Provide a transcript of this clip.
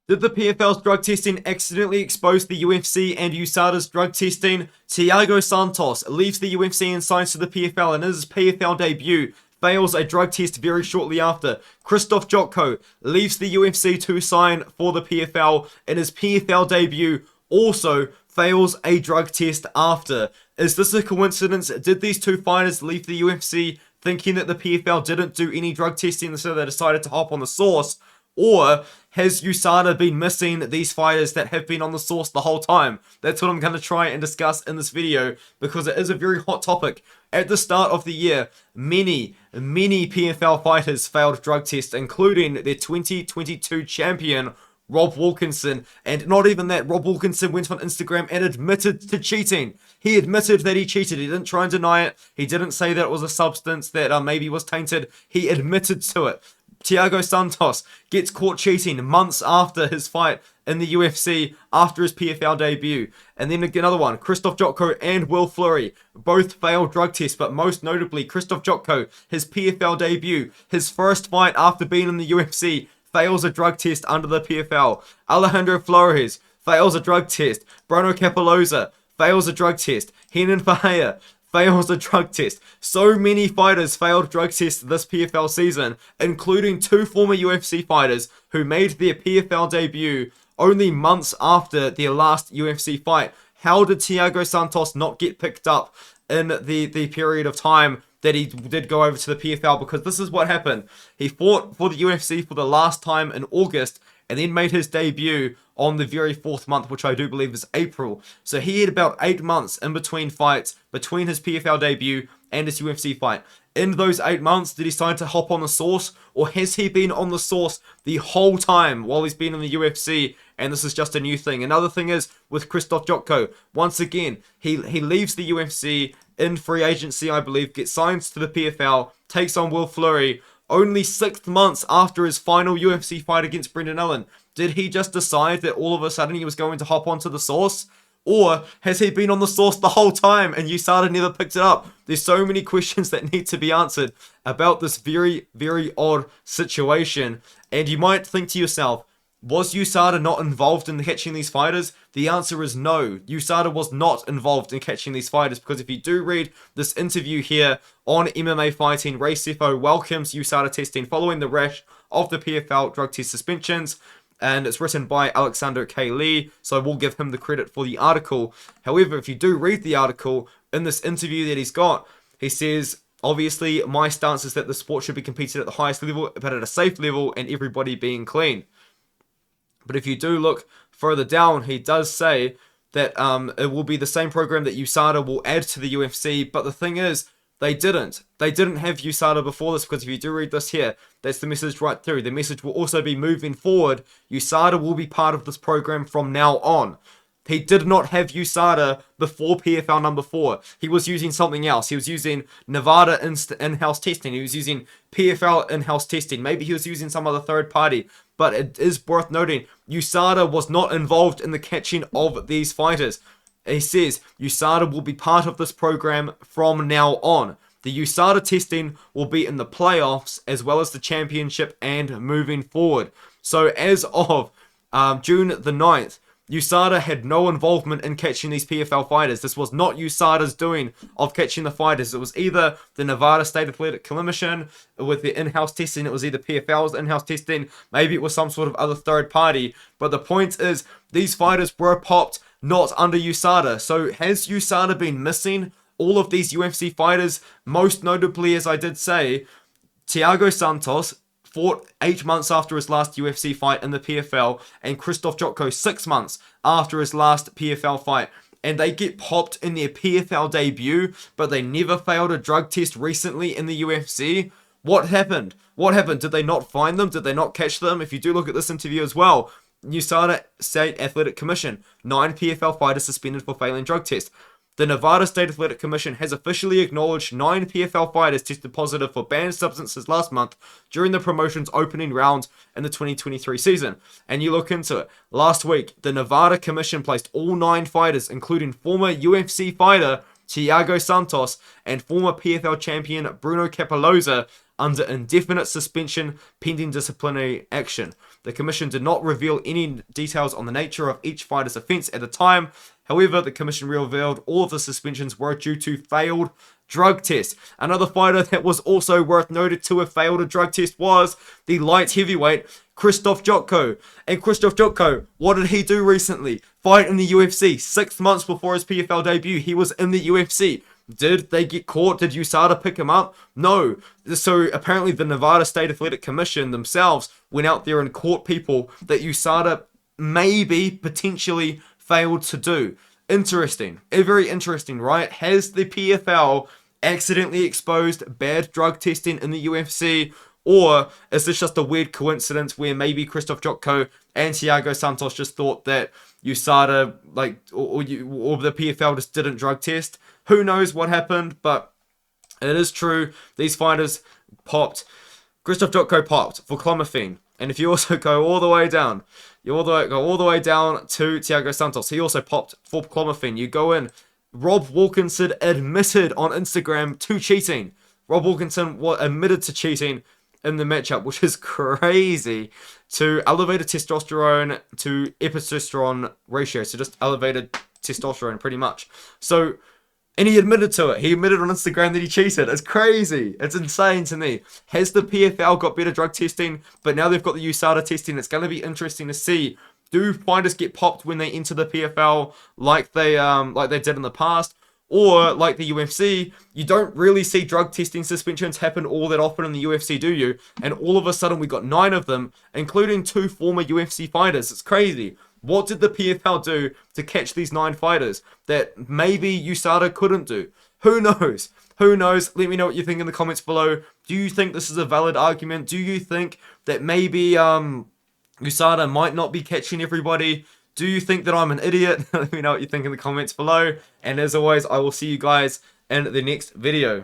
Did the PFL's drug testing accidentally expose the UFC and USADA's drug testing? Thiago Santos leaves the UFC and signs to the PFL, and in his PFL debut fails a drug test very shortly after. Krzysztof Jotko leaves the UFC to sign for the PFL, and his PFL debut also fails a drug test after. Is this a coincidence? Did these two fighters leave the UFC thinking that the PFL didn't do any drug testing, so they decided to hop on the source? Or has USADA been missing these fighters that have been on the source the whole time? That's what I'm going to try and discuss in this video, because it is a very hot topic. At the start of the year, many PFL fighters failed drug tests, including their 2022 champion, Rob Wilkinson. And not even that, Rob Wilkinson went on Instagram and admitted to cheating. He admitted that he cheated. He didn't try and deny it. He didn't say that it was a substance that maybe was tainted. He admitted to it. Thiago Santos gets caught cheating months after his fight in the UFC, after his PFL debut. And then another one, Krzysztof Jotko and Will Fleury both failed drug tests, but most notably Krzysztof Jotko, his PFL debut, his first fight after being in the UFC, fails a drug test under the PFL. Alejandro Flores fails a drug test. Bruno Capoloza fails a drug test. Renan Ferreira fails a drug test. So many fighters failed drug tests this PFL season, including two former UFC fighters who made their PFL debut only months after their last UFC fight. How did Thiago Santos not get picked up in the period of time that he did go over to the PFL? Because this is what happened. He fought for the UFC for the last time in August, and then made his debut on the very fourth month, which I do believe is April. So he had about 8 months in between fights, between his PFL debut and his UFC fight. In those 8 months, did he decide to hop on the source, or has he been on the source the whole time while he's been in the UFC, and this is just a new thing? Another thing is with Krzysztof Jotko. Once again, he leaves the UFC in free agency, I believe, gets signed to the PFL, takes on Will Fleury, only 6 months after his final UFC fight against Brendan Allen. Did he just decide that all of a sudden he was going to hop onto the source? Or has he been on the source the whole time and USADA never picked it up? There's so many questions that need to be answered about this very odd situation. And you might think to yourself, was USADA not involved in catching these fighters? The answer is no. USADA was not involved in catching these fighters, because if you do read this interview here on MMA Fighting, Ray Sefo welcomes USADA testing following the rash of the PFL drug test suspensions, and it's written by Alexander K. Lee, so we'll give him the credit for the article. However, if you do read the article, in this interview that he's got, he says, obviously, my stance is that the sport should be competed at the highest level, but at a safe level, and everybody being clean. But if you do look further down, he does say that it will be the same program that USADA will add to the UFC. But the thing is, they didn't. They didn't have USADA before this, because if you do read this here, that's the message right through. The message will also be moving forward. USADA will be part of this program from now on. He did not have USADA before PFL number 4. He was using something else. He was using Nevada in-house testing. He was using PFL in-house testing. Maybe he was using some other third party. But it is worth noting, USADA was not involved in the catching of these fighters. He says USADA will be part of this program from now on. The USADA testing will be in the playoffs as well as the championship and moving forward. So as of June the 9th, USADA had no involvement in catching these PFL fighters. This was not USADA's doing of catching the fighters. It was either the Nevada State Athletic Commission with the in-house testing. It was either PFL's in-house testing. Maybe it was some sort of other third party. But the point is, these fighters were popped not under USADA. So has USADA been missing all of these UFC fighters? Most notably, as I did say, Thiago Santos fought 8 months after his last UFC fight in the PFL, and Krzysztof Jotko 6 months after his last PFL fight. And they get popped in their PFL debut, but they never failed a drug test recently in the UFC. What happened? What happened? Did they not find them? Did they not catch them? If you do look at this interview as well, USADA State Athletic Commission, 9 PFL fighters suspended for failing drug tests. The Nevada State Athletic Commission has officially acknowledged 9 PFL fighters tested positive for banned substances last month during the promotion's opening round in the 2023 season. And you look into it, last week, the Nevada Commission placed all 9 fighters, including former UFC fighter Thiago Santos and former PFL champion Bruno Capoloza, under indefinite suspension pending disciplinary action. The commission did not reveal any details on the nature of each fighter's offense at the time. However, the commission revealed all of the suspensions were due to failed drug test. Another fighter that was also worth noted to have failed a drug test was the light heavyweight Krzysztof Jotko. And Krzysztof Jotko, what did he do recently? Fight in the UFC. 6 months before his PFL debut, he was in the UFC. Did they get caught? Did USADA pick him up? No. So apparently the Nevada State Athletic Commission themselves went out there and caught people that USADA maybe potentially failed to do. Interesting. Very interesting, right? Has the PFL accidentally exposed bad drug testing in the UFC? Or is this just a weird coincidence where maybe Krzysztof Jotko and Thiago Santos just thought that USADA, or the PFL just didn't drug test? Who knows what happened, but it is true. These fighters popped. Krzysztof Jotko popped for clomiphene. And if you also go all the way down, go all the way down to Thiago Santos, he also popped for clomiphene. You go in. Rob Wilkinson admitted on Instagram to cheating. Rob Wilkinson admitted to cheating in the matchup, which is crazy, to elevated testosterone to epistestrone ratio. So just elevated testosterone, pretty much. So, and he admitted to it. He admitted on Instagram that he cheated. It's crazy. It's insane to me. Has the PFL got better drug testing? But now they've got the USADA testing. It's going to be interesting to see. Do fighters get popped when they enter the PFL like they did in the past? Or, like the UFC, you don't really see drug testing suspensions happen all that often in the UFC, do you? And all of a sudden, we got 9 of them, including 2 former UFC fighters. It's crazy. What did the PFL do to catch these 9 fighters that maybe USADA couldn't do? Who knows? Who knows? Let me know what you think in the comments below. Do you think this is a valid argument? Do you think that maybe USADA might not be catching everybody? Do you think that I'm an idiot? Let me know what you think in the comments below. And as always, I will see you guys in the next video.